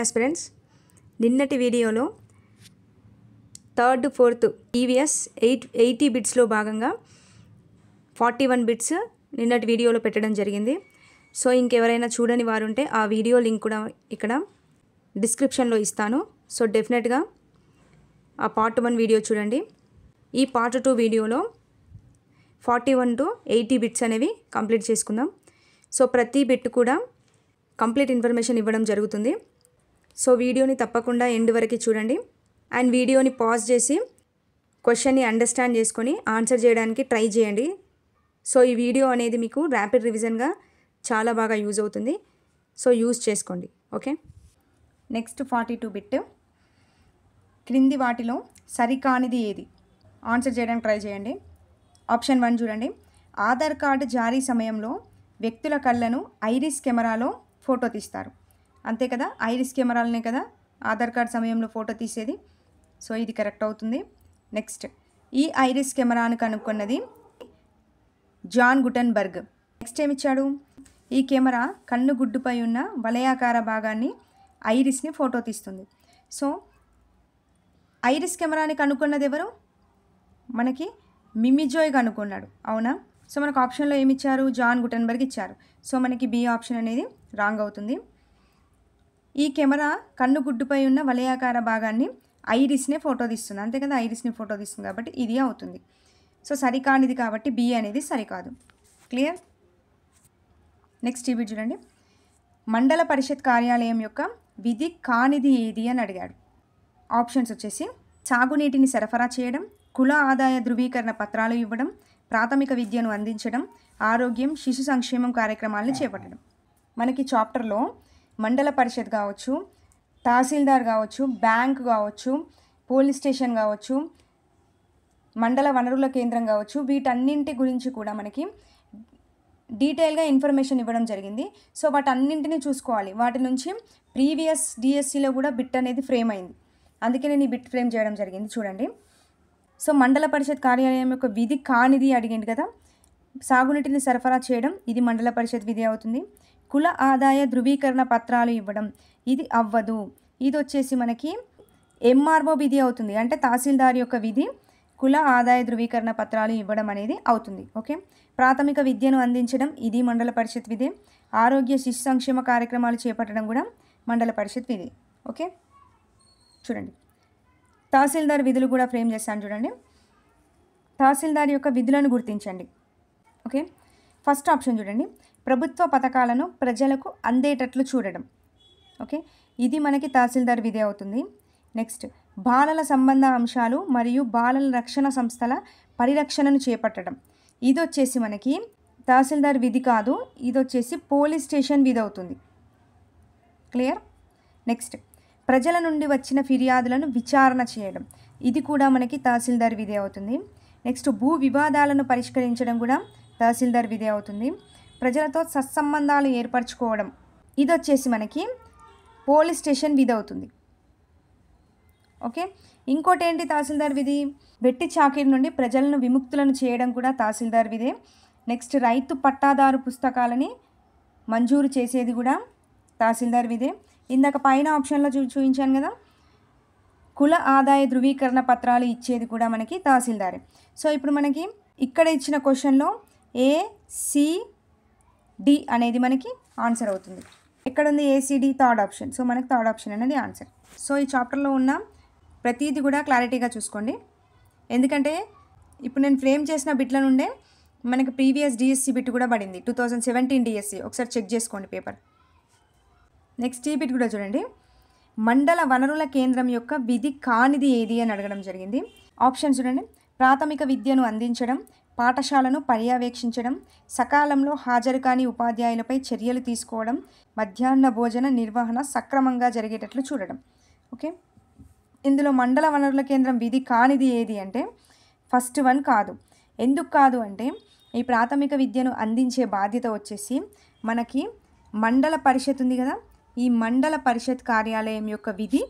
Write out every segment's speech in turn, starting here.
Aspirants, నిన్నటి వీడియోలో third fourth EVS 80 బిట్స్లో భాగంగా 41 బిట్స్ నిన్నటి వీడియోలో పెట్టడం జరిగింది. సో ఇంకెవరైనా చూడని వారు ఉంటే ఆ వీడియో లింక్ కూడా ఇక్కడ డిస్క్రిప్షన్లో ఇస్తాను. సో డెఫినెట్గా ఆ పార్ట్ 1 వీడియో చూడండి. ఈ పార్ట్ 2 వీడియోలో 41 to 80 బిట్స్ అనేవి కంప్లీట్ చేసుకుందాం. సో ప్రతి బిట్ కూడా కంప్లీట్ ఇన్ఫర్మేషన్ ఇవ్వడం జరుగుతుంది. సో వీడియోని తప్పకుండా ఎండ్ వరకు చూడండి అండ్ వీడియోని పాజ్ చేసి క్వశ్చన్ని అండర్స్టాండ్ చేసుకొని ఆన్సర్ చేయడానికి ట్రై చేయండి. సో ఈ వీడియో అనేది మీకు ర్యాపిడ్ రివిజన్గా చాలా బాగా యూజ్ అవుతుంది. సో యూజ్ చేసుకోండి. Okay, next 42 bit. క్రింది వాటిలో సరికానిది ఏది? ఆన్సర్ చేయడానికి ట్రై చేయండి. ఆప్షన్ 1 చూడండి. ఆధార్ కార్డు జారీ సమయంలో వ్యక్తుల కళ్ళను ఐరిస్ కెమెరాలో ఫోటో తీస్తారు. అంతే కదా, ఐరిస్ కెమెరాలనే కదా ఆధార్ కార్డ్ సమయంలో ఫోటో తీసేది. సో ఇది కరెక్ట్ అవుతుంది. నెక్స్ట్, ఈ ఐరిస్ కెమెరాను కనుక్కున్నది జాన్ గుటెన్బర్గ్. నెక్స్ట్ ఏమిచ్చాడు? ఈ కెమెరా కన్ను గుడ్డుపై ఉన్న వలయాకార భాగాన్ని ఐరిస్ని ఫోటో తీస్తుంది. సో ఐరిస్ కెమెరాని కనుక్కున్నది ఎవరు? మనకి మిమిజోయ్ కనుక్కున్నాడు, అవునా? సో మనకు ఆప్షన్లో ఏమిచ్చారు? జాన్ గుటెన్బర్గ్ ఇచ్చారు. సో మనకి బి ఆప్షన్ అనేది రాంగ్ అవుతుంది. ఈ కెమెరా కన్ను గుడ్డుపై ఉన్న వలయాకార భాగాన్ని ఐరిస్నే ఫోటో తీస్తుంది. అంతే కదా, ఐరిస్ని ఫోటో తీస్తుంది కాబట్టి ఇది అవుతుంది. సో సరికానిది కాబట్టి బి అనేది సరికాదు. క్లియర్? నెక్స్ట్ ఈ చూడండి. మండల పరిషత్ కార్యాలయం యొక్క విధి కానిది ఏది అని అడిగాడు. ఆప్షన్స్ వచ్చేసి సాగునీటిని సరఫరా చేయడం, కుల ఆదాయ ధృవీకరణ పత్రాలు ఇవ్వడం, ప్రాథమిక విద్యను అందించడం, ఆరోగ్యం శిశు సంక్షేమం కార్యక్రమాలను చేపట్టడం. మనకి చాప్టర్లో మండల పరిషత్ కావచ్చు, తహసీల్దార్ కావచ్చు, బ్యాంక్ కావచ్చు, పోలీస్ స్టేషన్ కావచ్చు, మండల వనరుల కేంద్రం కావచ్చు, వీటన్నింటి గురించి కూడా మనకి డీటెయిల్గా ఇన్ఫర్మేషన్ ఇవ్వడం జరిగింది. సో వాటన్నింటినీ చూసుకోవాలి. వాటి నుంచి ప్రీవియస్ డిఎస్సిలో కూడా బిట్ అనేది ఫ్రేమ్ అయింది. అందుకే నేను ఈ బిట్ ఫ్రేమ్ చేయడం జరిగింది. చూడండి. సో మండల పరిషత్ కార్యాలయం యొక్క విధి కానిది అడిగింది కదా. సాగునీటిని సరఫరా చేయడం, ఇది మండల పరిషత్ విధి అవుతుంది. కుల ఆదాయ ధృవీకరణ పత్రాలు ఇవ్వడం, ఇది అవ్వదు. ఇది వచ్చేసి మనకి ఎంఆర్ఓ విధి అవుతుంది. అంటే తహసీల్దార్ యొక్క విధి కుల ఆదాయ ధృవీకరణ పత్రాలు ఇవ్వడం అనేది అవుతుంది. ఓకే, ప్రాథమిక విద్యను అందించడం, ఇది మండల పరిషత్ విధి. ఆరోగ్య శిశు సంక్షేమ కార్యక్రమాలు చేపట్టడం కూడా మండల పరిషత్ విధి. ఓకే, చూడండి. తహసీల్దార్ విధులు కూడా ఫ్రేమ్ చేస్తాను చూడండి. తహసీల్దార్ యొక్క విధులను గుర్తించండి. ఓకే, ఫస్ట్ ఆప్షన్ చూడండి. ప్రభుత్వ పథకాలను ప్రజలకు అందేటట్లు చూడడం. ఓకే, ఇది మనకి తహసీల్దార్ విధి అవుతుంది. నెక్స్ట్, బాలల సంబంధ అంశాలు మరియు బాలల రక్షణ సంస్థల పరిరక్షణను చేపట్టడం, ఇది వచ్చేసి మనకి తహసీల్దార్ విధి కాదు, ఇది వచ్చేసి పోలీస్ స్టేషన్ విధి అవుతుంది. క్లియర్? నెక్స్ట్, ప్రజల నుండి వచ్చిన ఫిర్యాదులను విచారణ చేయడం, ఇది కూడా మనకి తహసీల్దార్ విధి అవుతుంది. నెక్స్ట్, భూ వివాదాలను పరిష్కరించడం కూడా తహసీల్దార్ విధి అవుతుంది. ప్రజలతో సత్సంబంధాలు ఏర్పరచుకోవడం, ఇది వచ్చేసి మనకి పోలీస్ స్టేషన్ విధి అవుతుంది. ఓకే, ఇంకోటి ఏంటి తహసీల్దార్ విధి? వెట్టి చాకిరి నుండి ప్రజలను విముక్తులను చేయడం కూడా తహసీల్దార్ విధే. నెక్స్ట్, రైతు పట్టాదారు పుస్తకాలని మంజూరు చేసేది కూడా తహసీల్దార్ విధే. ఇందాక పైన ఆప్షన్లో చూపించాను కదా, కుల ఆదాయ ధృవీకరణ పత్రాలు ఇచ్చేది కూడా మనకి తహసీల్దారే. సో ఇప్పుడు మనకి ఇక్కడ ఇచ్చిన క్వశ్చన్లో ACD అనేది మనకి ఆన్సర్ అవుతుంది. ఎక్కడుంది ACD? Third option. సో మనకి థర్డ్ ఆప్షన్ అనేది ఆన్సర్. సో ఈ చాప్టర్లో ఉన్న ప్రతిదీ కూడా క్లారిటీగా చూసుకోండి. ఎందుకంటే ఇప్పుడు నేను ఫ్రేమ్ చేసిన బిట్ల నుండే మనకి ప్రీవియస్ డిఎస్సి బిట్ కూడా పడింది, 2017 డిఎస్సి. ఒకసారి చెక్ చేసుకోండి పేపర్. నెక్స్ట్ ఈ బిట్ కూడా చూడండి. మండల వనరుల కేంద్రం యొక్క విధి కానిది ఏది అని అడగడం జరిగింది. ఆప్షన్ చూడండి. ప్రాథమిక విద్యను అందించడం, పాఠశాలను పర్యవేక్షించడం, సకాలంలో హాజరు కాని ఉపాధ్యాయులపై చర్యలు తీసుకోవడం, మధ్యాహ్న భోజన నిర్వహణ సక్రమంగా జరిగేటట్లు చూడడం. ఓకే, ఇందులో మండల వనరుల కేంద్రం విధి కానిది ఏది అంటే ఫస్ట్ 1 కాదు. ఎందుకు కాదు అంటే ఈ ప్రాథమిక విద్యను అందించే బాధ్యత వచ్చేసి మనకి మండల పరిషత్ ఉంది కదా, ఈ మండల పరిషత్ కార్యాలయం యొక్క విధి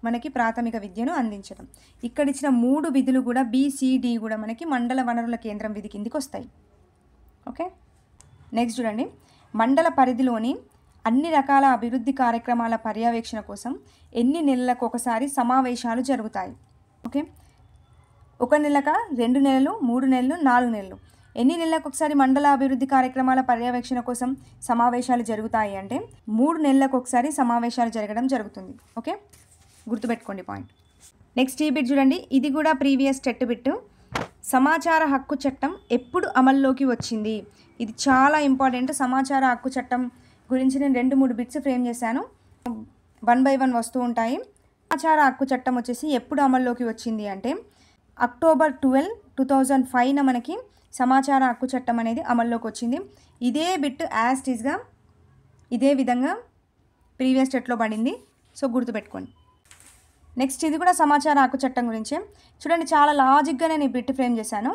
మనకి ప్రాథమిక విద్యను అందించడం. ఇక్కడ ఇచ్చిన 3 విధులు కూడా BCD కూడా మనకి మండల వనరుల కేంద్రం విధి కిందికి వస్తాయి. ఓకే, నెక్స్ట్ చూడండి. మండల పరిధిలోని అన్ని రకాల అభివృద్ధి కార్యక్రమాల పర్యవేక్షణ కోసం ఎన్ని నెలలకు ఒకసారి సమావేశాలు జరుగుతాయి? ఓకే, 1 నెలక, 2 నెలలు, 3 నెలలు, 4 నెలలు. ఎన్ని నెలలకు ఒకసారి మండల అభివృద్ధి కార్యక్రమాల పర్యవేక్షణ కోసం సమావేశాలు జరుగుతాయి అంటే 3 నెలలకు ఒకసారి సమావేశాలు జరగడం జరుగుతుంది. ఓకే, గుర్తుపెట్టుకోండి పాయింట్. నెక్స్ట్ ఈ బిట్ చూడండి, ఇది కూడా ప్రీవియస్ టెట్ బిట్. సమాచార హక్కు చట్టం ఎప్పుడు అమల్లోకి వచ్చింది? ఇది చాలా ఇంపార్టెంట్. సమాచార హక్కు చట్టం గురించి నేను 2-3 బిట్స్ ఫ్రేమ్ చేశాను, 1 by 1 వస్తూ ఉంటాయి. సమాచార హక్కు చట్టం వచ్చేసి ఎప్పుడు అమల్లోకి వచ్చింది అంటే October 12, 2005 మనకి సమాచార హక్కు చట్టం అనేది అమల్లోకి వచ్చింది. ఇదే బిట్ యాజ్ టీజ్గా ఇదే విధంగా ప్రీవియస్ టెట్లో పడింది, సో గుర్తుపెట్టుకోండి. నెక్స్ట్ ఇది కూడా సమాచార హక్కు చట్టం గురించే. చూడండి, చాలా లాజిక్గా నేను ఈ బిట్ ఫ్రేమ్ చేశాను.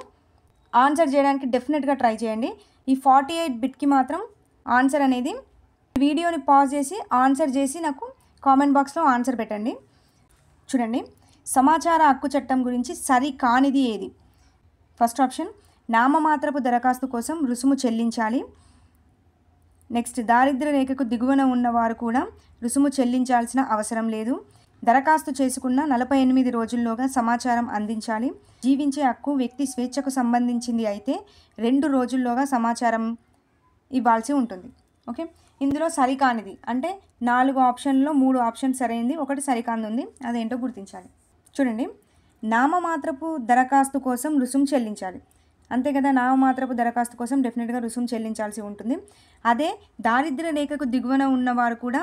ఆన్సర్ చేయడానికి డెఫినెట్గా ట్రై చేయండి. ఈ 48 బిట్కి మాత్రం ఆన్సర్ అనేది వీడియోని పాజ్ చేసి ఆన్సర్ చేసి నాకు కామెంట్ బాక్స్లో ఆన్సర్ పెట్టండి. చూడండి, సమాచార హక్కు చట్టం గురించి సరి కానిది ఏది? ఫస్ట్ ఆప్షన్, నామమాత్రపు దరఖాస్తు కోసం రుసుము చెల్లించాలి. నెక్స్ట్, దారిద్ర్య రేఖకు దిగువన ఉన్నవారు కూడా రుసుము చెల్లించాల్సిన అవసరం లేదు. దరఖాస్తు చేసుకున్న 48 రోజుల్లోగా సమాచారం అందించాలి. జీవించే హక్కు వ్యక్తి స్వేచ్ఛకు సంబంధించింది అయితే 2 రోజుల్లోగా సమాచారం ఇవ్వాల్సి ఉంటుంది. ఓకే, ఇందులో సరికానిది అంటే 4 ఆప్షన్లో 3 ఆప్షన్ సరైనది, 1 సరికానిది ఉంది, అదేంటో గుర్తించాలి. చూడండి, నామమాత్రపు దరఖాస్తు కోసం రుసుము చెల్లించాలి, అంతే కదా. నామమాత్రపు దరఖాస్తు కోసం డెఫినెట్గా రుసుము చెల్లించాల్సి ఉంటుంది. అదే దారిద్ర్య రేఖకు దిగువన ఉన్నవారు కూడా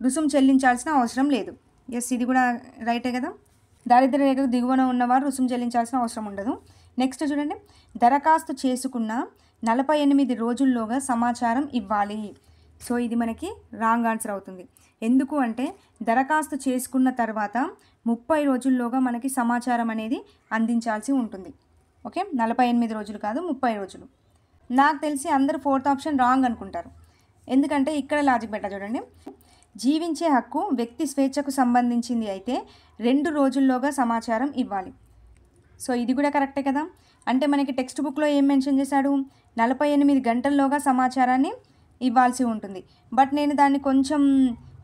రుసుము చెల్లించాల్సిన అవసరం లేదు. ఎస్, ఇది కూడా రైటే కదా. దారిద్ర్య రేఖకు దిగువన ఉన్నవారు రుసుము చెల్లించాల్సిన అవసరం ఉండదు. నెక్స్ట్ చూడండి, దరఖాస్తు చేసుకున్న 48 రోజుల్లోగా సమాచారం ఇవ్వాలి. సో ఇది మనకి రాంగ్ ఆన్సర్ అవుతుంది. ఎందుకు అంటే దరఖాస్తు చేసుకున్న తర్వాత 30 రోజుల్లోగా మనకి సమాచారం అనేది అందించాల్సి ఉంటుంది. ఓకే, 48 రోజులు కాదు, 30 రోజులు. నాకు తెలిసి అందరూ 4th ఆప్షన్ రాంగ్ అనుకుంటారు, ఎందుకంటే ఇక్కడ లాజిక్ పెట్టా. చూడండి, జీవించే హక్కు వ్యక్తి స్వేచ్ఛకు సంబంధించింది అయితే 2 రోజుల్లోగా సమాచారం ఇవ్వాలి. సో ఇది కూడా కరెక్టే కదా. అంటే మనకి టెక్స్ట్ బుక్లో ఏం మెన్షన్ చేశాడు, 48 గంటల్లోగా సమాచారాన్ని ఇవ్వాల్సి ఉంటుంది. బట్ నేను దాన్ని కొంచెం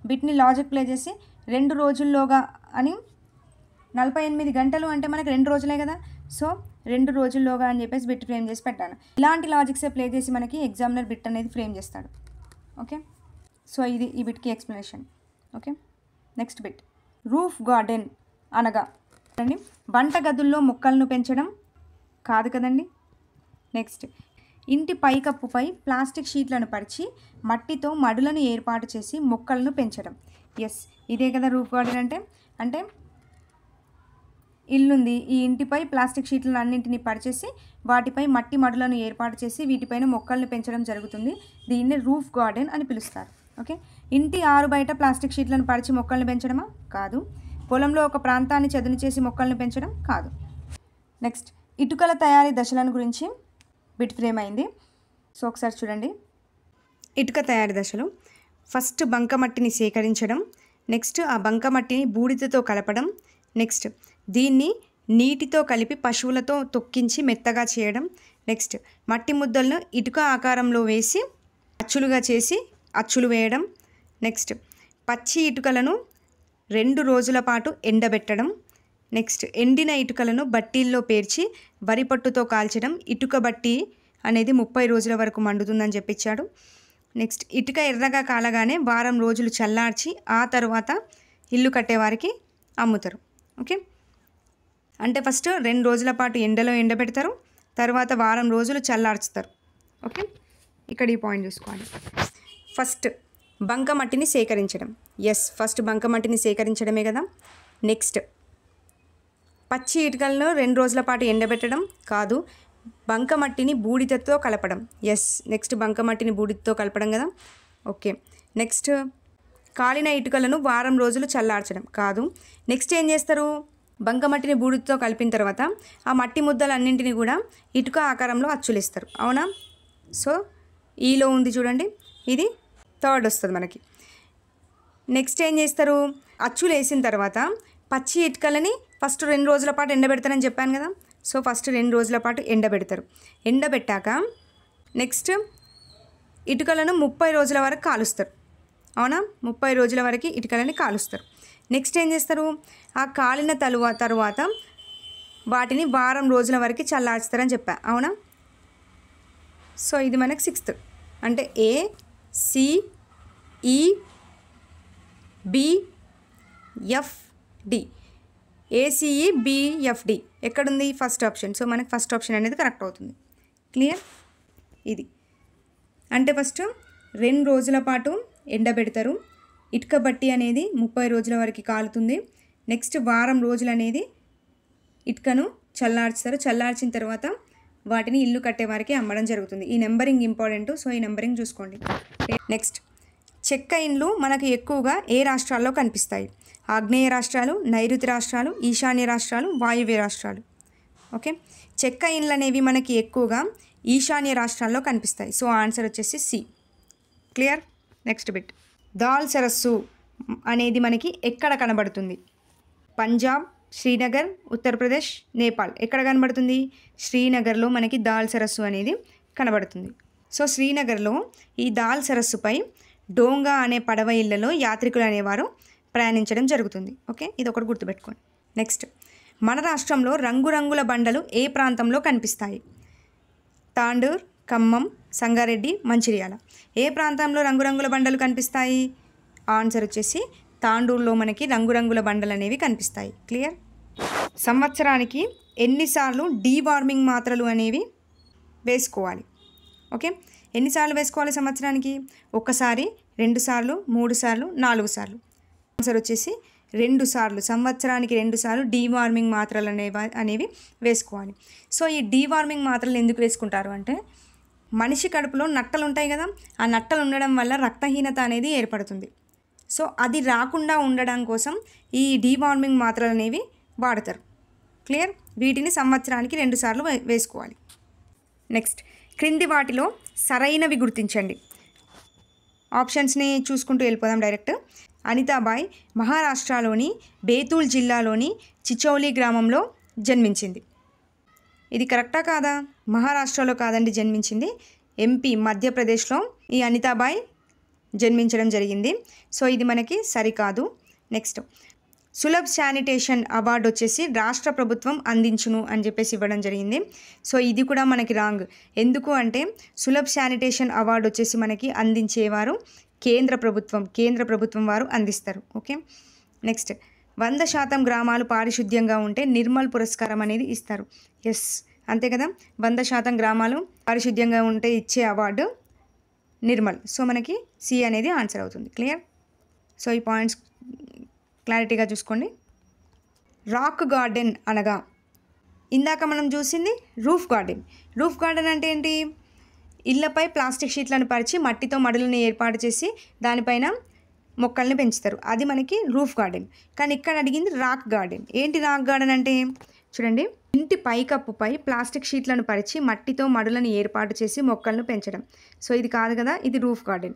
బిట్ని లాజిక్ ప్లే చేసి 2 రోజుల్లోగా అని, 48 గంటలు అంటే మనకి 2 రోజులే కదా. సో 2 రోజుల్లోగా అని చెప్పేసి బిట్ ఫ్రేమ్ చేసి పెట్టాను. ఇలాంటి లాజిక్సే ప్లే చేసి మనకి ఎగ్జామినర్ బిట్ అనేది ఫ్రేమ్ చేస్తాడు. ఓకే, సో ఇది ఈ బిట్కి explanation. Okay, next bit, roof garden అనగా అండి వంట గదుల్లో మొక్కలను పెంచడం కాదు కదండి. నెక్స్ట్, ఇంటి పైకప్పుపై ప్లాస్టిక్ షీట్లను పరిచి మట్టితో మడులను ఏర్పాటు చేసి మొక్కలను పెంచడం. ఎస్, ఇదే కదా రూఫ్ గార్డెన్ అంటే. అంటే ఇల్లుంది, ఈ ఇంటిపై ప్లాస్టిక్ షీట్లను అన్నింటినీ పరిచేసి వాటిపై మట్టి మడులను ఏర్పాటు చేసి వీటిపైన మొక్కలను పెంచడం జరుగుతుంది. దీన్ని రూఫ్ గార్డెన్ అని పిలుస్తారు. ఓకే, ఇంటి ఆరు బయట ప్లాస్టిక్ షీట్లను పరిచి మొక్కలను పెంచడమా? కాదు. పొలంలో ఒక ప్రాంతాన్ని చదును చేసి మొక్కలను పెంచడం కాదు. నెక్స్ట్, ఇటుకల తయారీ దశలను గురించి బిట్ ఫ్రేమ్ అయింది. సో ఒకసారి చూడండి, ఇటుక తయారీ దశలు ఫస్ట్ బంకమట్టిని సేకరించడం, నెక్స్ట్ ఆ బంకమట్టిని బూడిదతో కలపడం, నెక్స్ట్ దీన్ని నీటితో కలిపి పశువులతో తొక్కించి మెత్తగా చేయడం, నెక్స్ట్ మట్టి ముద్దలను ఇటుక ఆకారంలో వేసి అచ్చులుగా చేసి అచ్చులు వేయడం, నెక్స్ట్ పచ్చి ఇటుకలను 2 రోజుల పాటు ఎండబెట్టడం, నెక్స్ట్ ఎండిన ఇటుకలను బట్టీల్లో పేర్చి వరి పట్టుతో కాల్చడం. ఇటుక బట్టి అనేది 30 రోజుల వరకు మండుతుందని చెప్పించాడు. నెక్స్ట్ ఇటుక ఎర్రగా కాలగానే వారం రోజులు చల్లార్చి ఆ తర్వాత ఇల్లు కట్టేవారికి అమ్ముతారు. ఓకే, అంటే ఫస్ట్ 2 రోజుల పాటు ఎండలో ఎండబెడతారు, తర్వాత వారం రోజులు చల్లార్చుతారు. ఓకే, ఇక్కడ ఈ పాయింట్ చూసుకోవాలి. ఫస్ట్ బంకమట్టిని సేకరించడం. ఎస్, ఫస్ట్ బంకమట్టిని సేకరించడమే కదా. నెక్స్ట్ పచ్చి ఇటుకలను 2 రోజుల పాటు ఎండబెట్టడం కాదు, బంకమట్టిని బూడిదతో కలపడం. ఎస్, నెక్స్ట్ బంకమట్టిని బూడిదతో కలపడం కదా. ఓకే, నెక్స్ట్ కాలిన ఇటుకలను వారం రోజులు చల్లార్చడం కాదు. నెక్స్ట్ ఏం చేస్తారు, బంకమట్టిని బూడిదతో కలిపిన తర్వాత ఆ మట్టి ముద్దలన్నింటినీ కూడా ఇటుక ఆకారంలో అచ్చులేస్తారు. అవునా? సో ఈలో ఉంది చూడండి, ఇది థర్డ్ వస్తుంది మనకి. నెక్స్ట్ ఏం చేస్తారు, అచ్చులు వేసిన తర్వాత పచ్చి ఇటుకలని ఫస్ట్ 2 రోజుల పాటు ఎండబెడతారని చెప్పాను కదా. సో ఫస్ట్ 2 రోజుల పాటు ఎండబెడతారు. ఎండబెట్టాక నెక్స్ట్ ఇటుకలను 30 రోజుల వరకు కాలుస్తారు. అవునా, 30 రోజుల వరకు ఇటుకలని కాలుస్తారు. నెక్స్ట్ ఏం చేస్తారు, ఆ కాలిన తర్వాత వాటిని వారం రోజుల వరకు చల్లార్చుతారని చెప్పా. అవునా, సో ఇది మనకి 6th అంటే A C E B F D. ACE BFD ఎక్కడుంది, ఫస్ట్ ఆప్షన్. సో మనకి ఫస్ట్ ఆప్షన్ అనేది కరెక్ట్ అవుతుంది. క్లియర్. ఇది అంటే ఫస్ట్ 2 రోజుల పాటు ఎండబెడతారు. ఇటుక బట్టి అనేది 30 రోజుల వరకు కాలుతుంది. నెక్స్ట్ వారం రోజులు అనేది ఇటుకను చల్లార్చుతారు. చల్లార్చిన తర్వాత వాటిని ఇల్లు కట్టే వారికి అమ్మడం జరుగుతుంది. ఈ నెంబరింగ్ ఇంపార్టెంట్, సో ఈ నెంబరింగ్ చూసుకోండి. నెక్స్ట్, చెక్క ఇండ్లు మనకు ఎక్కువగా ఏ రాష్ట్రాల్లో కనిపిస్తాయి? ఆగ్నేయ రాష్ట్రాలు, నైరుతి రాష్ట్రాలు, ఈశాన్య రాష్ట్రాలు, వాయువ్య రాష్ట్రాలు. ఓకే, చెక్క ఇండ్లు అనేవి మనకి ఎక్కువగా ఈశాన్య రాష్ట్రాల్లో కనిపిస్తాయి. సో ఆన్సర్ వచ్చేసి C. Clear. Next bit, Dal సరస్సు అనేది మనకి ఎక్కడ కనబడుతుంది? పంజాబ్, శ్రీనగర్, ఉత్తరప్రదేశ్, నేపాల్. ఎక్కడ కనబడుతుంది? శ్రీనగర్లో మనకి దాల్ సరస్సు అనేది కనబడుతుంది. సో శ్రీనగర్లో ఈ దాల్ సరస్సుపై డోంగా అనే పడవ ఇళ్లలో యాత్రికులు అనేవారు ప్రయాణించడం జరుగుతుంది. ఓకే, ఇది ఒకటి గుర్తుపెట్టుకోండి. నెక్స్ట్, మన రాష్ట్రంలో రంగురంగుల బండలు ఏ ప్రాంతంలో కనిపిస్తాయి? తాండూర్, ఖమ్మం, సంగారెడ్డి, మంచిర్యాల. ఏ ప్రాంతంలో రంగురంగుల బండలు కనిపిస్తాయి? ఆన్సర్ వచ్చేసి తాండూరులో మనకి రంగురంగుల బండలు అనేవి కనిపిస్తాయి. క్లియర్. సంవత్సరానికి ఎన్నిసార్లు డీవార్మింగ్ మాత్రలు అనేవి వేసుకోవాలి? ఓకే, ఎన్నిసార్లు వేసుకోవాలి సంవత్సరానికి? 1 సారి, 2 సార్లు, 3 సార్లు, 4 సార్లు. ఆన్సర్ వచ్చేసి 2 సార్లు. సంవత్సరానికి 2 సార్లు డీవార్మింగ్ మాత్రలు అనేవి వేసుకోవాలి. సో ఈ డీవార్మింగ్ మాత్రలు ఎందుకు వేసుకుంటారు అంటే, మనిషి కడుపులో నట్టలు ఉంటాయి కదా, ఆ నట్టలు ఉండడం వల్ల రక్తహీనత అనేది ఏర్పడుతుంది. సో అది రాకుండా ఉండడం కోసం ఈ డీవార్మింగ్ మాత్రలు అనేవి వాడతారు. క్లియర్. వీటిని సంవత్సరానికి 2 సార్లు వేసుకోవాలి. నెక్స్ట్, క్రింది వాటిలో సరైనవి గుర్తించండి. ఆప్షన్స్ని చూసుకుంటూ వెళ్ళిపోదాం డైరెక్ట్. అనితాబాయ్ మహారాష్ట్రలోని బేతూల్ జిల్లాలోని చిచౌలి గ్రామంలో జన్మించింది. ఇది కరెక్టా కాదా? మహారాష్ట్రలో కాదండి జన్మించింది, ఎంపీ మధ్యప్రదేశ్లో ఈ అనితాబాయ్ జన్మించడం జరిగింది. సో ఇది మనకి సరికాదు. నెక్స్ట్, సులభ్ శానిటేషన్ అవార్డు వచ్చేసి రాష్ట్ర ప్రభుత్వం అందించును అని చెప్పేసి ఇవ్వడం జరిగింది. సో ఇది కూడా మనకి రాంగ్. ఎందుకు అంటే సులభ్ శానిటేషన్ అవార్డు వచ్చేసి మనకి అందించేవారు కేంద్ర ప్రభుత్వం వారు అందిస్తారు. ఓకే, నెక్స్ట్, 100% గ్రామాలు పారిశుద్ధ్యంగా ఉంటే నిర్మల్ పురస్కారం అనేది ఇస్తారు. ఎస్, అంతే కదా, 100% గ్రామాలు పారిశుద్ధ్యంగా ఉంటే ఇచ్చే అవార్డు నిర్మల్. సో మనకి సి అనేది ఆన్సర్ అవుతుంది. క్లియర్. సో ఈ పాయింట్స్ క్లారిటీగా చూసుకోండి. రాక్ గార్డెన్ అనగా ఇందాక మనం చూసింది రూఫ్ గార్డెన్. రూఫ్ గార్డెన్ అంటే ఏంటి? ఇళ్లపై ప్లాస్టిక్ షీట్లను పరిచి మట్టితో మడులను ఏర్పాటు చేసి దానిపైన మొక్కల్ని పెంచుతారు. అది మనకి రూఫ్ గార్డెన్. కానీ ఇక్కడ అడిగింది రాక్ గార్డెన్. ఏంటి రాక్ గార్డెన్ అంటే? చూడండి, ఇంటి పైకప్పుపై ప్లాస్టిక్ షీట్లను పరిచి మట్టితో మడులను ఏర్పాటు చేసి మొక్కలను పెంచడం. సో ఇది కాదు కదా, ఇది రూఫ్ గార్డెన్.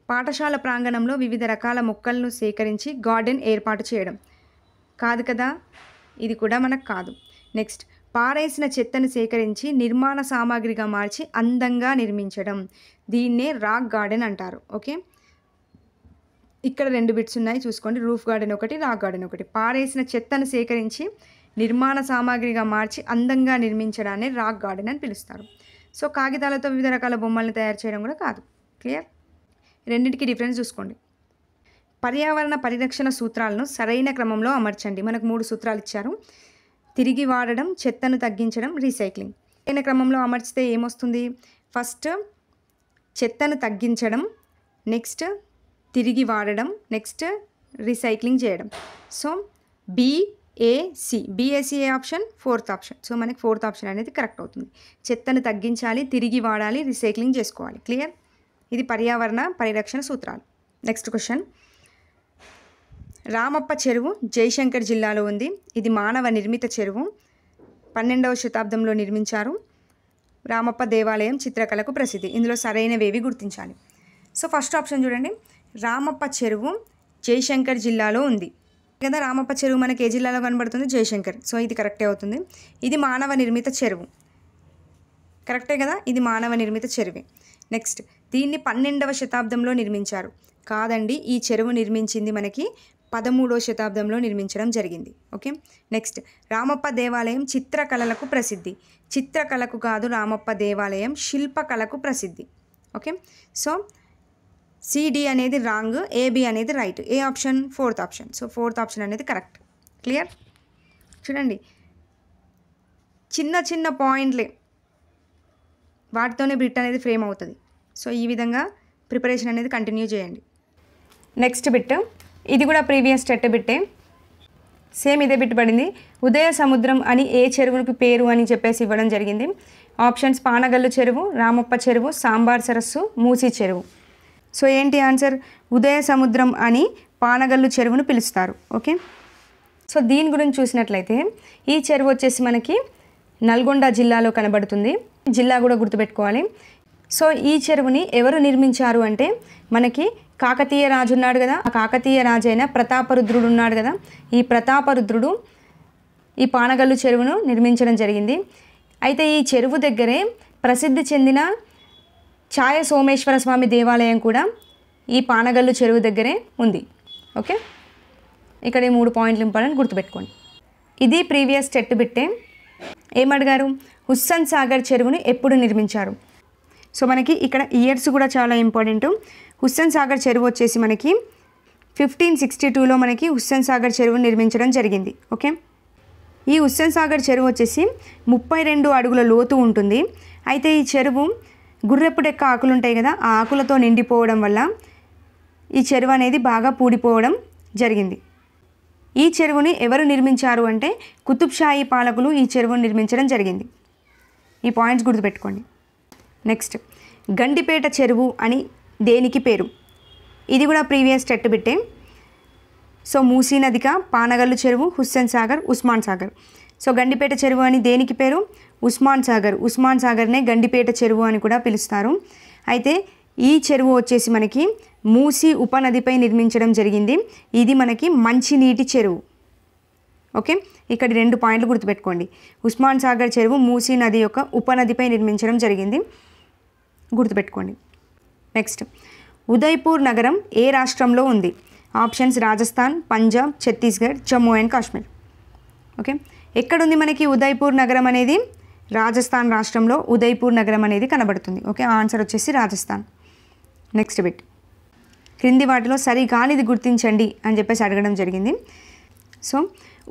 పాఠశాల ప్రాంగణంలో వివిధ రకాల మొక్కలను సేకరించి గార్డెన్ ఏర్పాటు చేయడం కాదు కదా, ఇది కూడా మనకు కాదు. నెక్స్ట్, పారేసిన చెత్తను సేకరించి నిర్మాణ సామాగ్రిగా మార్చి అందంగా నిర్మించడం, దీన్నే రాక్ గార్డెన్ అంటారు. ఓకే, ఇక్కడ 2 బిట్స్ ఉన్నాయి చూసుకోండి. రూఫ్ గార్డెన్ ఒకటి, రాక్ గార్డెన్ ఒకటి. పారేసిన చెత్తను సేకరించి నిర్మాణ సామాగ్రిగా మార్చి అందంగా నిర్మించడాన్ని రాక్ గార్డెన్ అని పిలుస్తారు. సో కాగితాలతో వివిధ రకాల బొమ్మలను తయారు చేయడం కూడా కాదు. క్లియర్. రెండింటికి డిఫరెన్స్ చూసుకోండి. పర్యావరణ పరిరక్షణ సూత్రాలను సరైన క్రమంలో అమర్చండి. మనకు 3 సూత్రాలు ఇచ్చారు. తిరిగి వాడడం, చెత్తను తగ్గించడం, రీసైక్లింగ్. సరైన క్రమంలో అమర్చితే ఏమొస్తుంది? ఫస్ట్ చెత్తను తగ్గించడం, నెక్స్ట్ తిరిగి వాడడం, నెక్స్ట్ రీసైక్లింగ్ చేయడం. So BAC option 4th option. So మనకి 4th ఆప్షన్ అనేది కరెక్ట్ అవుతుంది. చెత్తను తగ్గించాలి, తిరిగి వాడాలి, రీసైక్లింగ్ చేసుకోవాలి. క్లియర్. ఇది పర్యావరణ పరిరక్షణ సూత్రాలు. నెక్స్ట్ క్వశ్చన్, రామప్ప చెరువు జయశంకర్ జిల్లాలో ఉంది. ఇది మానవ నిర్మిత చెరువు. 12వ శతాబ్దంలో నిర్మించారు. రామప్ప దేవాలయం చిత్రకళకు ప్రసిద్ధి. ఇందులో సరైనవేవి గుర్తించాలి. సో ఫస్ట్ ఆప్షన్ చూడండి, రామప్ప చెరువు జయశంకర్ జిల్లాలో ఉంది కదా. రామప్ప చెరువు మనకి ఏ జిల్లాలో కనబడుతుంది? జయశంకర్. సో ఇది కరెక్టే అవుతుంది. ఇది మానవ నిర్మిత చెరువు కరెక్టే కదా, ఇది మానవ నిర్మిత చెరువే. నెక్స్ట్, దీన్ని 12వ శతాబ్దంలో నిర్మించారు. కాదండి, ఈ చెరువు నిర్మించింది మనకి 13వ శతాబ్దంలో నిర్మించడం జరిగింది. ఓకే. నెక్స్ట్, రామప్ప దేవాలయం చిత్రకళలకు ప్రసిద్ధి. చిత్రకళకు కాదు రామప్ప దేవాలయం, శిల్పకళకు ప్రసిద్ధి. ఓకే. సో సిడి అనేది రాంగ్, ఏబి అనేది రైట్. ఏ option? 4th option. So 4th option అనేది కరెక్ట్. క్లియర్? చూడండి, చిన్న చిన్న పాయింట్లే, వాటితోనే బిట్ అనేది ఫ్రేమ్ అవుతుంది. సో ఈ విధంగా ప్రిపరేషన్ అనేది కంటిన్యూ చేయండి. నెక్స్ట్ బిట్, ఇది కూడా ప్రీవియస్ టెట్ బిట్టే, సేమ్ ఇదే బిట్ పడింది. ఉదయ సముద్రం అని ఏ చెరువుకి పేరు అని చెప్పేసి ఇవ్వడం జరిగింది. ఆప్షన్స్ పానగల్లు చెరువు, రామప్ప చెరువు, సాంబార్ సరస్సు, మూసీ చెరువు. సో ఏంటి ఆన్సర్? ఉదయ సముద్రం అని పానగల్లు చెరువును పిలుస్తారు. ఓకే. సో దీని గురించి చూసినట్లయితే ఈ చెరువు వచ్చేసి మనకి నల్గొండ జిల్లాలో కనబడుతుంది. జిల్లా కూడా గుర్తుపెట్టుకోవాలి. సో ఈ చెరువుని ఎవరు నిర్మించారు అంటే మనకి కాకతీయ రాజు ఉన్నాడు కదా, ఆ కాకతీయ రాజు అయిన ప్రతాపరుద్రుడు ఉన్నాడు కదా, ఈ ప్రతాపరుద్రుడు ఈ పానగల్లు చెరువును నిర్మించడం జరిగింది. అయితే ఈ చెరువు దగ్గరే ప్రసిద్ధి చెందిన ఛాయ సోమేశ్వర స్వామి దేవాలయం కూడా ఈ పానగల్లు చెరువు దగ్గరే ఉంది. ఓకే. ఇక్కడ ఈ 3 పాయింట్లు ఇంపార్టెంట్, గుర్తుపెట్టుకోండి. ఇది ప్రీవియస్ టెట్ బిట్టే. ఏమడిగారు? హుస్సేన్ సాగర్ చెరువుని ఎప్పుడు నిర్మించారు? సో మనకి ఇక్కడ ఇయర్స్ కూడా చాలా ఇంపార్టెంట్. హుస్సేన్ సాగర్ చెరువు వచ్చేసి మనకి 1562లో మనకి హుస్సేన్ సాగర్ చెరువును నిర్మించడం జరిగింది. ఓకే. ఈ హుస్సేన్ సాగర్ చెరువు వచ్చేసి 32 అడుగుల లోతు ఉంటుంది. అయితే ఈ చెరువు గుర్రెపు డెక్క ఆకులు ఉంటాయి కదా, ఆ ఆకులతో నిండిపోవడం వల్ల ఈ చెరువు అనేది బాగా పూడిపోవడం జరిగింది. ఈ చెరువుని ఎవరు నిర్మించారు అంటే కుతుబ్షాహీ పాలకులు ఈ చెరువును నిర్మించడం జరిగింది. ఈ పాయింట్స్ గుర్తుపెట్టుకోండి. నెక్స్ట్, గండిపేట చెరువు అని దేనికి పేరు? ఇది కూడా ప్రీవియస్ టెట్ బిట్టే. సో మూసీ నదిక, పానగల్లు చెరువు, హుస్సేన్ సాగర్, ఉస్మాన్ సాగర్. సో గండిపేట చెరువు అని దేనికి పేరు? ఉస్మాన్ సాగర్. ఉస్మాన్ సాగర్నే గండిపేట చెరువు అని కూడా పిలుస్తారు. అయితే ఈ చెరువు వచ్చేసి మనకి మూసీ ఉపనదిపై నిర్మించడం జరిగింది. ఇది మనకి మంచినీటి చెరువు. ఓకే. ఇక్కడ 2 పాయింట్లు గుర్తుపెట్టుకోండి. ఉస్మాన్ సాగర్ చెరువు మూసీ నది యొక్క ఉపనదిపై నిర్మించడం జరిగింది, గుర్తుపెట్టుకోండి. నెక్స్ట్, ఉదయ్పూర్ నగరం ఏ రాష్ట్రంలో ఉంది? Options Rajasthan, Punjab, Chhattisgarh, Jammu and Kashmir. Okay. ఎక్కడుంది మనకి ఉదయ్పూర్ నగరం అనేది? రాజస్థాన్ రాష్ట్రంలో ఉదయ్పూర్ నగరం అనేది కనబడుతుంది. ఓకే. ఆన్సర్ వచ్చేసి రాజస్థాన్. నెక్స్ట్ బిట్, క్రింది వాటిలో సరికానిది గుర్తించండి అని చెప్పేసి అడగడం జరిగింది. సో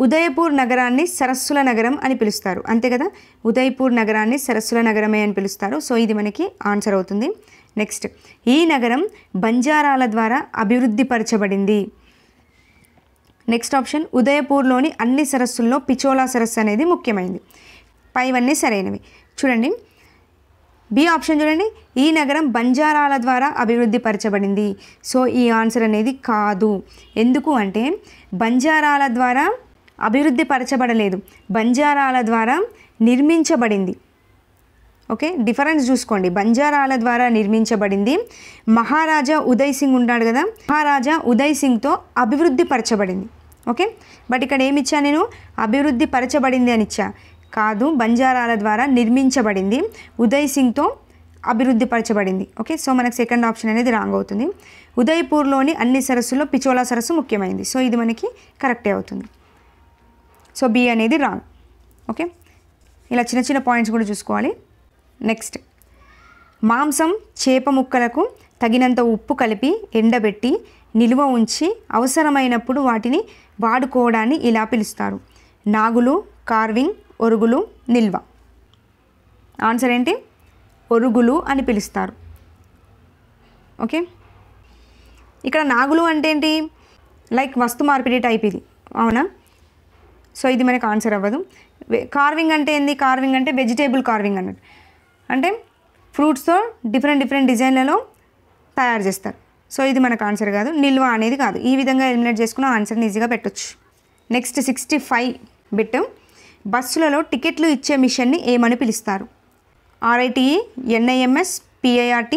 ఉదయపూర్ నగరాన్ని సరస్సుల నగరం అని పిలుస్తారు, అంతే కదా. ఉదయ్పూర్ నగరాన్ని సరస్సుల నగరమే అని పిలుస్తారు. సో ఇది మనకి ఆన్సర్ అవుతుంది. నెక్స్ట్, ఈ నగరం బంజారాల ద్వారా అభివృద్ధి పరచబడింది. నెక్స్ట్ ఆప్షన్, ఉదయపూర్లోని అన్ని సరస్సుల్లో పిచోలా సరస్సు అనేది ముఖ్యమైనది. పైవన్నీ సరైనవి. చూడండి, బి ఆప్షన్ చూడండి, ఈ నగరం బంజారాల ద్వారా అభివృద్ధి పరచబడింది. సో ఈ ఆన్సర్ అనేది కాదు. ఎందుకు అంటే బంజారాల ద్వారా అభివృద్ధి పరచబడలేదు, బంజారాల ద్వారా నిర్మించబడింది. ఓకే, డిఫరెన్స్ చూసుకోండి. బంజారాల ద్వారా నిర్మించబడింది. మహారాజా ఉదయ్ సింగ్ ఉన్నాడు కదా, మహారాజా ఉదయ్ సింగ్తో అభివృద్ధి పరచబడింది. ఓకే, బట్ ఇక్కడ ఏమి ఇచ్చా నేను? అభివృద్ధి పరచబడింది అని ఇచ్చా. కాదు, బంజారాల ద్వారా నిర్మించబడింది, ఉదయ్ సింగ్తో అభివృద్ధి పరచబడింది. ఓకే, సో మనకు సెకండ్ ఆప్షన్ అనేది రాంగ్ అవుతుంది. ఉదయ్పూర్లోని అన్ని సరస్సుల్లో పిచోలా సరస్సు ముఖ్యమైనది. సో ఇది మనకి కరెక్టే అవుతుంది. సో బి అనేది రాంగ్. ఓకే, ఇలా చిన్న చిన్న పాయింట్స్ కూడా చూసుకోవాలి. నెక్స్ట్, మాంసం చేప ముక్కలకు తగినంత ఉప్పు కలిపి ఎండబెట్టి నిల్వ ఉంచి అవసరమైనప్పుడు వాటిని వాడుకోవడాన్ని ఇలా పిలుస్తారు. నాగులు, కార్వింగ్, ఒరుగులు, నిల్వ. ఆన్సర్ ఏంటి? ఒరుగులు అని పిలుస్తారు. ఓకే, ఇక్కడ నాగులు అంటే ఏంటి? లైక్ వస్తు మార్పిడి టైప్ ఇది, అవునా? సో ఇది మనకు ఆన్సర్ అవ్వదు. కార్వింగ్ అంటే ఏంది? కార్వింగ్ అంటే వెజిటేబుల్ కార్వింగ్ అన్నట్టు, అంటే ఫ్రూట్స్తో డిఫరెంట్ డిజైన్లలో తయారు చేస్తారు. సో ఇది మనకు ఆన్సర్ కాదు. నిల్వ అనేది కాదు. ఈ విధంగా ఎలిమినేట్ చేసుకున్న ఆన్సర్ని ఈజీగా పెట్టొచ్చు. నెక్స్ట్ 65 బిట్, బస్సులలో టికెట్లు ఇచ్చే మిషన్ని ఏమని పిలుస్తారు? RITE, NIMS, PIRT,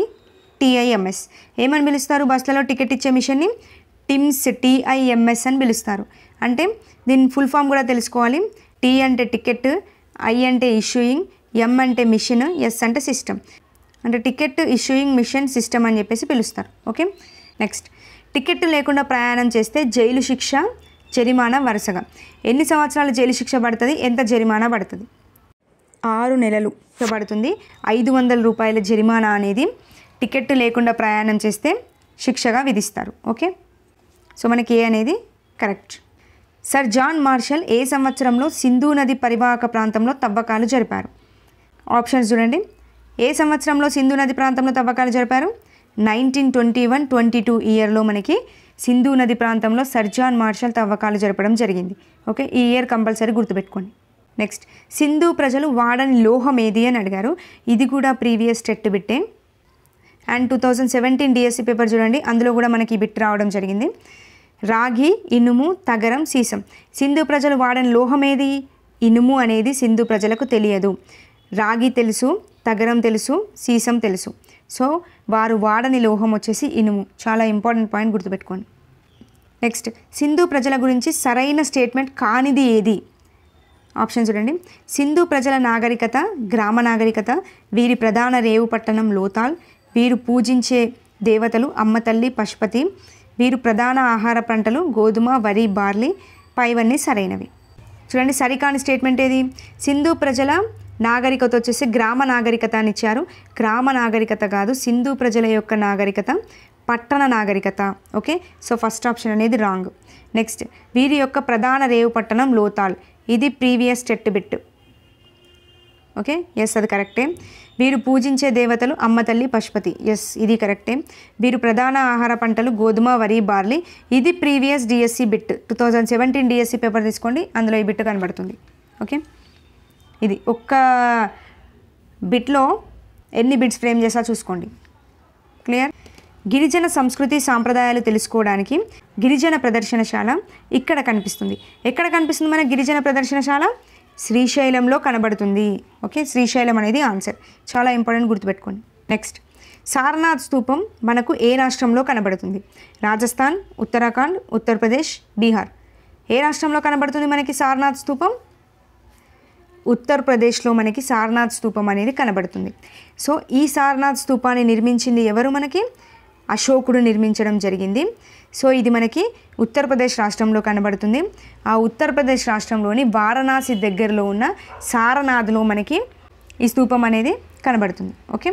TIMS. ఏమని పిలుస్తారు? బస్సులలో టికెట్ ఇచ్చే మిషన్ని TIMS, TIMS అని పిలుస్తారు. అంటే దీని ఫుల్ ఫామ్ కూడా తెలుసుకోవాలి. T అంటే టికెట్, I అంటే ఇష్యూయింగ్, ఎం అంటే మిషన్, ఎస్ అంటే సిస్టమ్. అంటే టికెట్ ఇష్యూయింగ్ మిషన్ సిస్టమ్ అని చెప్పేసి పిలుస్తారు. ఓకే, నెక్స్ట్ టికెట్ లేకుండా ప్రయాణం చేస్తే జైలు శిక్ష, జరిమానా వరుసగా ఎన్ని సంవత్సరాలు జైలు శిక్ష పడుతుంది, ఎంత జరిమానా పడుతుంది? 6 నెలలు పడుతుంది. 500 రూపాయల జరిమానా అనేది టికెట్ లేకుండా ప్రయాణం చేస్తే శిక్షగా విధిస్తారు. ఓకే, సో మనకి ఏ అనేది కరెక్ట్. సర్ జాన్ మార్షల్ ఏ సంవత్సరంలో సింధు నది పరివాహక ప్రాంతంలో తవ్వకాలు జరిపారు? ఆప్షన్స్ చూడండి. ఏ సంవత్సరంలో సింధు నది ప్రాంతంలో తవ్వకాలు జరిపారు? 1921-22 ఇయర్లో మనకి సింధు నది ప్రాంతంలో సర్ జాన్ మార్షల్ తవ్వకాలు జరపడం జరిగింది. ఓకే, ఈ ఇయర్ కంపల్సరీ గుర్తుపెట్టుకోండి. నెక్స్ట్, సింధు ప్రజలు వాడని లోహం ఏది అని అడిగారు. ఇది కూడా ప్రీవియస్ టెట్ బిట్టే. అండ్ 2017 డిఎస్సి పేపర్ చూడండి, అందులో కూడా మనకి ఈ బిట్ రావడం జరిగింది. రాగి, ఇనుము, తగరం, సీసం. సింధు ప్రజలు వాడని లోహం ఏది? ఇనుము అనేది సింధు ప్రజలకు తెలియదు. రాగి తెలుసు, తగరం తెలుసు, సీసం తెలుసు. సో వారు వాడని లోహం వచ్చేసి ఇనుము. చాలా ఇంపార్టెంట్ పాయింట్ గుర్తుపెట్టుకోండి. నెక్స్ట్, సింధు ప్రజల గురించి సరైన స్టేట్మెంట్ కానిది ఏది? ఆప్షన్ చూడండి. సింధు ప్రజల నాగరికత గ్రామ నాగరికత, వీరి ప్రధాన రేవు పట్టణం లోతాల్, వీరు పూజించే దేవతలు అమ్మ తల్లి పశుపతి, వీరు ప్రధాన ఆహార పంటలు గోధుమ, వరి, బార్లీ, పైవన్నీ సరైనవి. చూడండి, సరికాని స్టేట్మెంట్ ఏది? సింధు ప్రజల నాగరికత వచ్చేసి గ్రామ నాగరికత అని ఇచ్చారు. గ్రామ నాగరికత కాదు, సింధు ప్రజల యొక్క నాగరికత పట్టణ నాగరికత. ఓకే, సో ఫస్ట్ ఆప్షన్ అనేది రాంగ్. నెక్స్ట్, వీరి యొక్క ప్రధాన రేవు పట్టణం లోతాల్, ఇది previous TET bit. Okay, yes అది కరెక్టే. వీరు పూజించే దేవతలు అమ్మ తల్లి పశుపతి, ఎస్ ఇది కరెక్టే. వీరు ప్రధాన ఆహార పంటలు గోధుమ, వరి, బార్లీ, ఇది previous DSC bit. 2017 DSC paper తీసుకోండి, అందులో ఈ బిట్ కనబడుతుంది. ఓకే, ఇది ఒక్క బిట్లో ఎన్ని బిట్స్ ఫ్రేమ్ చేసా చూసుకోండి. క్లియర్? గిరిజన సంస్కృతి సాంప్రదాయాలు తెలుసుకోవడానికి గిరిజన ప్రదర్శనశాల ఇక్కడ కనిపిస్తుంది. ఎక్కడ కనిపిస్తుంది మన గిరిజన ప్రదర్శనశాల? శ్రీశైలంలో కనబడుతుంది. ఓకే, శ్రీశైలం అనేది ఆన్సర్. చాలా ఇంపార్టెంట్, గుర్తుపెట్టుకోండి. నెక్స్ట్, సారనాథ్ స్తూపం మనకు ఏ రాష్ట్రంలో కనబడుతుంది? రాజస్థాన్, ఉత్తరాఖండ్, ఉత్తరప్రదేశ్, బీహార్. ఏ రాష్ట్రంలో కనబడుతుంది మనకి సారనాథ్ స్తూపం? ఉత్తరప్రదేశ్లో మనకి సారనాథ్ స్తూపం అనేది కనబడుతుంది. సో ఈ సారనాథ్ స్తూపాన్ని నిర్మించింది ఎవరు? మనకి అశోకుడు నిర్మించడం జరిగింది. సో ఇది మనకి ఉత్తరప్రదేశ్ రాష్ట్రంలో కనబడుతుంది. ఆ ఉత్తరప్రదేశ్ రాష్ట్రంలోని వారణాసి దగ్గరలో ఉన్న సారనాథ్లో మనకి ఈ స్తూపం అనేది కనబడుతుంది. Okay,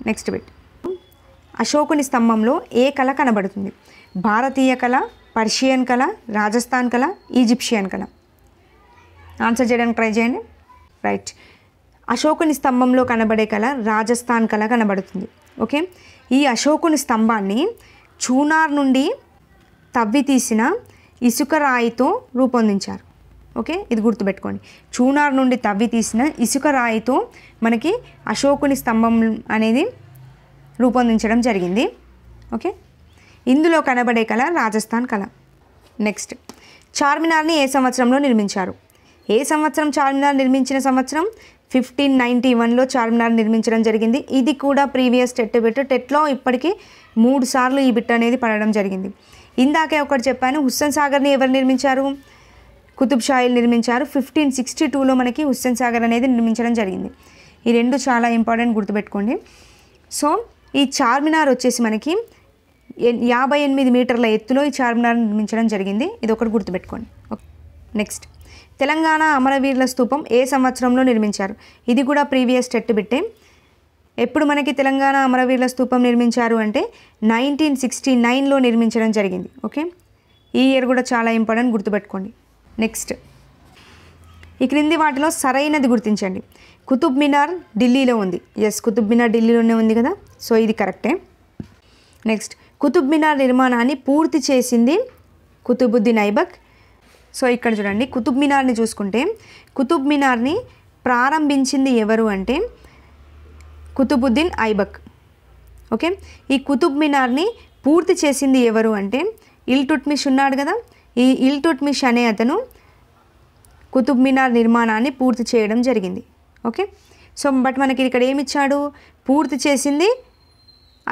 next bit. అశోకుని స్తంభంలో ఏ కళ కనబడుతుంది? భారతీయ కళ, పర్షియన్ కళ, రాజస్థాన్ కళ, ఈజిప్షియన్ కళ. ఆన్సర్ చేయడానికి ట్రై చేయండి. రైట్, అశోకుని స్తంభంలో కనబడే కళ రాజస్థాన్ కళ కనబడుతుంది. ఓకే, ఈ అశోకుని స్తంభాన్ని చూనార్ నుండి తవ్వి తీసిన ఇసుక రాయితో రూపొందించారు. ఓకే, ఇది గుర్తుపెట్టుకోండి. చూనార్ నుండి తవ్వి తీసిన ఇసుక రాయితో మనకి అశోకుని స్తంభం అనేది రూపొందించడం జరిగింది. ఓకే, ఇందులో కనబడే కళ రాజస్థాన్ కళ. నెక్స్ట్, చార్మినార్ని ఏ సంవత్సరంలో నిర్మించారు? ఏ సంవత్సరం చార్మినార్ నిర్మించిన సంవత్సరం? 1591లో చార్మినార్ నిర్మించడం జరిగింది. ఇది కూడా ప్రీవియస్ టెట్ బిట్. టెట్లో ఇప్పటికీ 3 సార్లు ఈ బిట్ అనేది పడడం జరిగింది. ఇందాకే ఒకటి చెప్పాను, హుస్సేన్ సాగర్ని ఎవరు నిర్మించారు? కుతుబ్ షాహీలు నిర్మించారు. 1562లో మనకి హుస్సేన్ సాగర్ అనేది నిర్మించడం జరిగింది. ఈ రెండు చాలా ఇంపార్టెంట్, గుర్తుపెట్టుకోండి. సో ఈ చార్మినార్ వచ్చేసి మనకి 58 మీటర్ల ఎత్తులో ఈ చార్మినార్ నిర్మించడం జరిగింది. ఇది ఒకటి గుర్తుపెట్టుకోండి. నెక్స్ట్, తెలంగాణ అమరవీరుల స్తూపం ఏ సంవత్సరంలో నిర్మించారు? ఇది కూడా ప్రీవియస్ టెట్ బిట్టే. ఎప్పుడు మనకి తెలంగాణ అమరవీరుల స్తూపం నిర్మించారు అంటే 1969లో నిర్మించడం జరిగింది. ఓకే, ఈ ఇయర్ కూడా చాలా ఇంపార్టెంట్, గుర్తుపెట్టుకోండి. నెక్స్ట్, ఈ క్రింది వాటిలో సరైనది గుర్తించండి. కుతుబ్ మినార్ ఢిల్లీలో ఉంది. ఎస్, కుతుబ్ మినార్ ఢిల్లీలోనే ఉంది కదా, సో ఇది కరెక్టే. నెక్స్ట్, కుతుబ్ మినార్ నిర్మాణాన్ని పూర్తి చేసింది కుతుబుద్దీన్ ఐబక్. సో ఇక్కడ చూడండి, కుతుబ్ మినార్ని చూసుకుంటే కుతుబ్ మినార్ని ప్రారంభించింది ఎవరు అంటే కుతుబుద్దీన్ ఐబక్. ఓకే, ఈ కుతుబ్ మినార్ని పూర్తి చేసింది ఎవరు అంటే ఇల్టుట్మిష్ ఉన్నాడు కదా, ఈ ఇల్టుట్మిష్ అనే అతను కుతుబ్ మినార్ నిర్మాణాన్ని పూర్తి చేయడం జరిగింది. ఓకే, సో బట్ మనకి ఇక్కడ ఏమి ఇచ్చాడు? పూర్తి చేసింది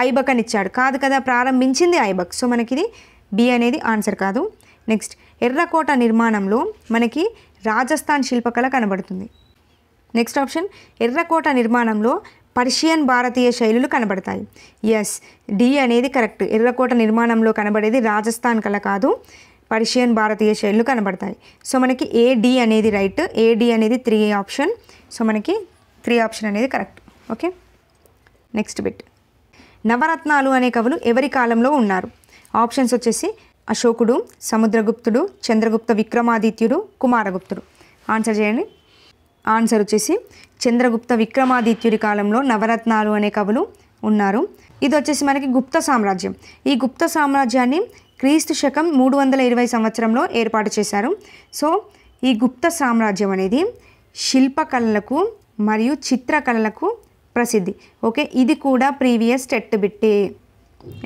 ఐబక్ అని ఇచ్చాడు. కాదు కదా, ప్రారంభించింది ఐబక్. సో మనకి ఇది బి అనేది ఆన్సర్ కాదు. నెక్స్ట్, ఎర్రకోట నిర్మాణంలో మనకి రాజస్థాన్ శిల్పకళ కనబడుతుంది. నెక్స్ట్ ఆప్షన్ ఎర్రకోట నిర్మాణంలో పర్షియన్ భారతీయ శైలులు కనబడతాయి. ఎస్, డి అనేది కరెక్ట్. ఎర్రకోట నిర్మాణంలో కనబడేది రాజస్థాన్ కళ కాదు, పర్షియన్ భారతీయ శైలులు కనబడతాయి. సో మనకి ఏడి అనేది రైట్. ఏడి అనేది 3 ఆప్షన్. సో మనకి 3 ఆప్షన్ అనేది కరెక్ట్. Okay, next bit. నవరత్నాలు అనే కవులు ఎవరి కాలంలో ఉన్నారు? ఆప్షన్స్ వచ్చేసి అశోకుడు, సముద్రగుప్తుడు, చంద్రగుప్త విక్రమాదిత్యుడు, కుమారగుప్తుడు. ఆన్సర్ చేయండి. ఆన్సర్ వచ్చేసి చంద్రగుప్త విక్రమాదిత్యుడి కాలంలో నవరత్నాలు అనే కవులు ఉన్నారు. ఇది వచ్చేసి మనకి గుప్త సామ్రాజ్యం. ఈ గుప్త సామ్రాజ్యాన్ని క్రీస్తు శకం 320 సంవత్సరంలో ఏర్పాటు చేశారు. సో ఈ గుప్త సామ్రాజ్యం అనేది శిల్పకళలకు మరియు చిత్రకళలకు ప్రసిద్ధి. ఓకే, ఇది కూడా ప్రీవియస్ టెట్ బిట్టే.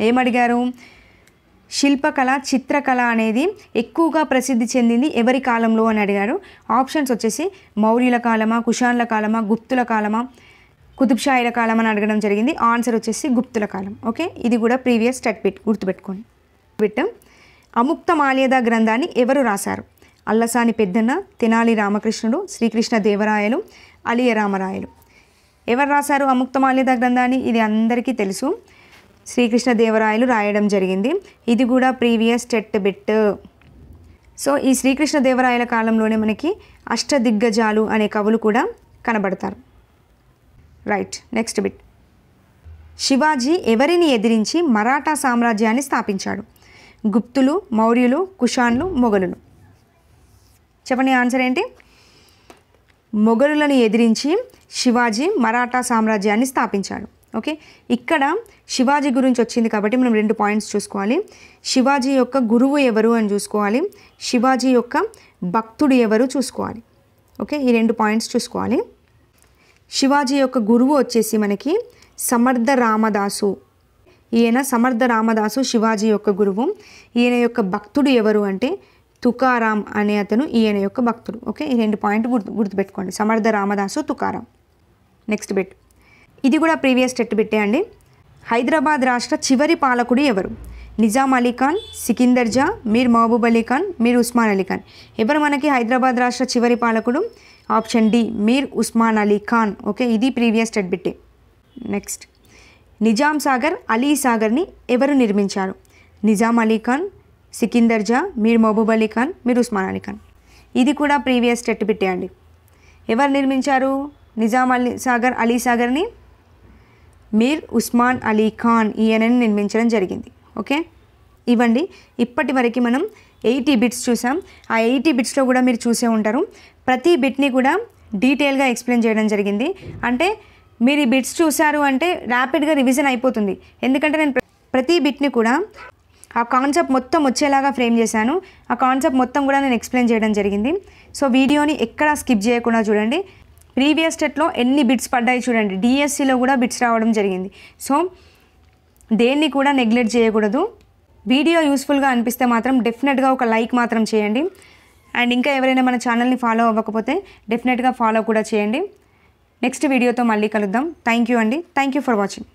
ఏమడిగారు? శిల్పకళ, చిత్రకళ అనేది ఎక్కువగా ప్రసిద్ధి చెందింది ఎవరి కాలంలో అని అడిగారు. ఆప్షన్స్ వచ్చేసి మౌర్యుల కాలమా, కుషాన్ల కాలమా, గుప్తుల కాలమా, కుతుబ్షాయిల కాలం అని అడగడం జరిగింది. ఆన్సర్ వచ్చేసి గుప్తుల కాలం. ఓకే, ఇది కూడా ప్రీవియస్ టెట్ బిట్, గుర్తుపెట్టుకోండి. బిట్. అముక్త మాల్యద గ్రంథాన్ని ఎవరు రాశారు? అల్లసాని పెద్దన్న, తెనాలి రామకృష్ణుడు, శ్రీకృష్ణ దేవరాయలు, అలియ రామరాయలు. ఎవరు రాశారు అముక్త మాల్యద గ్రంథాన్ని? ఇది అందరికీ తెలుసు, శ్రీకృష్ణ దేవరాయలు రాయడం జరిగింది. ఇది కూడా ప్రీవియస్ టెట్ బిట్. సో ఈ శ్రీకృష్ణ దేవరాయల కాలంలోనే మనకి అష్టదిగ్గజాలు అనే కవులు కూడా కనబడతారు. Right, next bit. శివాజీ ఎవరిని ఎదిరించి మరాఠా సామ్రాజ్యాన్ని స్థాపించాడు? గుప్తులు, మౌర్యులు, కుషాన్లు, మొఘలులు. చెప్పండి ఆన్సర్ ఏంటి? మొఘలులను ఎదిరించి శివాజీ మరాఠా సామ్రాజ్యాన్ని స్థాపించాడు. ఓకే, ఇక్కడ శివాజీ గురించి వచ్చింది కాబట్టి మనం 2 పాయింట్స్ చూసుకోవాలి. శివాజీ యొక్క గురువు ఎవరు అని చూసుకోవాలి, శివాజీ యొక్క భక్తుడు ఎవరు చూసుకోవాలి. ఓకే, ఈ 2 పాయింట్స్ చూసుకోవాలి. శివాజీ యొక్క గురువు వచ్చేసి మనకి సమర్థ రామదాసు. ఈయన సమర్థ రామదాసు శివాజీ యొక్క గురువు. ఈయన యొక్క భక్తుడు ఎవరు అంటే తుకారాం అనే అతను ఈయన యొక్క భక్తుడు. ఓకే, ఈ 2 పాయింట్ గుర్తుపెట్టుకోండి, సమర్థ రామదాసు, తుకారాం. Next bit. ఇది కూడా ప్రీవియస్ టెట్ బిట్టే అండి. హైదరాబాద్ రాష్ట్ర చివరి పాలకుడు ఎవరు? నిజాం అలీ ఖాన్, సికిందర్ జా, మీర్ మహబూబ్ అలీ ఖాన్, మీర్ ఉస్మాన్ అలీ ఖాన్. ఎవరు మనకి హైదరాబాద్ రాష్ట్ర చివరి పాలకుడు? Option D, Mir Osman Ali Khan. Okay, ఇది ప్రీవియస్ టెట్ బిట్టే. నెక్స్ట్. నిజాం సాగర్, అలీ సాగర్ని ఎవరు నిర్మించారు? నిజాం అలీ ఖాన్, సికిందర్ జా, మీర్ మహబూబ్ అలీ ఖాన్, మీర్ ఉస్మాన్ అలీ ఖాన్. ఇది కూడా ప్రీవియస్ టెట్ బిట్టే అండి. ఎవరు నిర్మించారు నిజాం సాగర్, అలీ సాగర్ని? మీర్ ఉస్మాన్ అలీ ఖాన్ ఈయనని నిర్మించడం జరిగింది. ఓకే, ఇవ్వండి. ఇప్పటి వరకు మనం 80 బిట్స్ చూసాం. ఆ 80 బిట్స్లో కూడా మీరు చూసే ఉంటారు. ప్రతి బిట్ని కూడా డీటెయిల్గా ఎక్స్ప్లెయిన్ చేయడం జరిగింది. అంటే మీరు ఈ బిట్స్ చూసారు అంటే ర్యాపిడ్గా రివిజన్ అయిపోతుంది. ఎందుకంటే నేను ప్రతి బిట్ని కూడా ఆ కాన్సెప్ట్ మొత్తం వచ్చేలాగా ఫ్రేమ్ చేశాను. ఆ కాన్సెప్ట్ మొత్తం కూడా నేను ఎక్స్ప్లెయిన్ చేయడం జరిగింది. సో వీడియోని ఎక్కడా స్కిప్ చేయకుండా చూడండి. ప్రీవియస్ టెట్లో ఎన్ని బిట్స్ పడ్డాయి చూడండి. డిఎస్సిలో కూడా బిట్స్ రావడం జరిగింది. సో దేన్ని కూడా నెగ్లెక్ట్ చేయకూడదు. వీడియో యూస్ఫుల్గా అనిపిస్తే మాత్రం డెఫినెట్గా ఒక లైక్ మాత్రం చేయండి. అండ్ ఇంకా ఎవరైనా మన ఛానల్ని ఫాలో అవ్వకపోతే డెఫినెట్గా ఫాలో కూడా చేయండి. నెక్స్ట్ వీడియోతో మళ్ళీ కలుద్దాం. థ్యాంక్ యూ అండి. Thank you for watching.